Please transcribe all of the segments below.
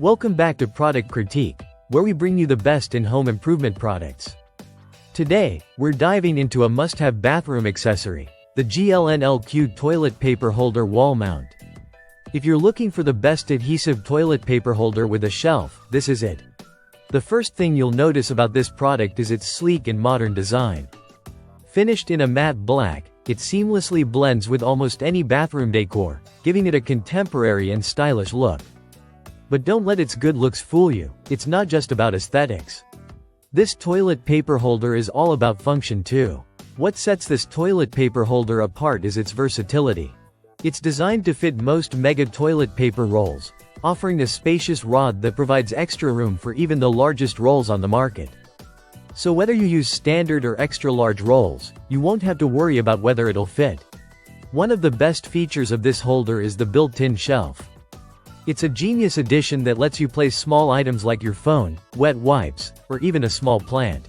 Welcome back to Product Critique, where we bring you the best in home improvement products. Today, we're diving into a must-have bathroom accessory, the GLNLQ toilet paper holder wall mount. If you're looking for the best adhesive toilet paper holder with a shelf, this is it. The first thing you'll notice about this product is its sleek and modern design. Finished in a matte black, it seamlessly blends with almost any bathroom decor, giving it a contemporary and stylish look. But don't let its good looks fool you, it's not just about aesthetics. This toilet paper holder is all about function too. What sets this toilet paper holder apart is its versatility. It's designed to fit most mega toilet paper rolls, offering a spacious rod that provides extra room for even the largest rolls on the market. So whether you use standard or extra large rolls, you won't have to worry about whether it'll fit. One of the best features of this holder is the built-in shelf. It's a genius addition that lets you place small items like your phone, wet wipes, or even a small plant.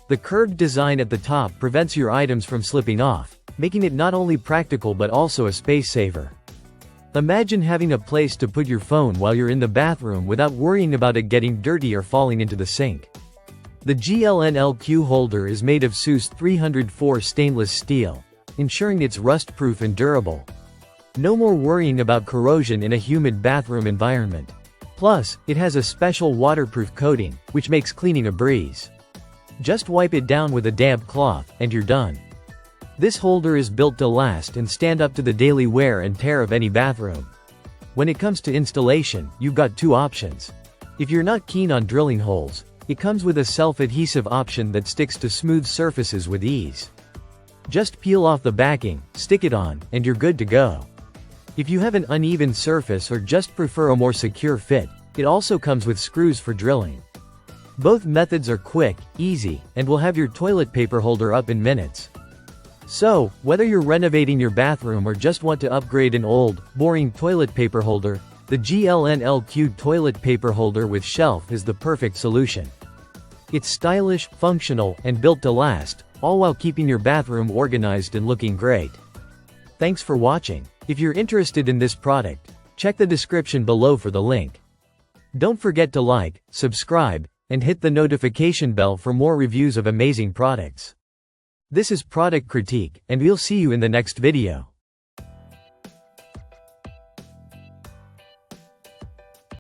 The curved design at the top prevents your items from slipping off, making it not only practical but also a space saver. Imagine having a place to put your phone while you're in the bathroom without worrying about it getting dirty or falling into the sink. The GLNLQ holder is made of SUS 304 stainless steel, ensuring it's rust-proof and durable. No more worrying about corrosion in a humid bathroom environment. Plus, it has a special waterproof coating, which makes cleaning a breeze. Just wipe it down with a damp cloth, and you're done. This holder is built to last and stand up to the daily wear and tear of any bathroom. When it comes to installation, you've got two options. If you're not keen on drilling holes, it comes with a self-adhesive option that sticks to smooth surfaces with ease. Just peel off the backing, stick it on, and you're good to go. If you have an uneven surface or just prefer a more secure fit, it also comes with screws for drilling. Both methods are quick, easy, and will have your toilet paper holder up in minutes. So, whether you're renovating your bathroom or just want to upgrade an old, boring toilet paper holder, the GLNLQ toilet paper holder with shelf is the perfect solution. It's stylish, functional, and built to last, all while keeping your bathroom organized and looking great. Thanks for watching. If you're interested in this product, check the description below for the link. Don't forget to like, subscribe, and hit the notification bell for more reviews of amazing products. This is Product Critique, and we'll see you in the next video.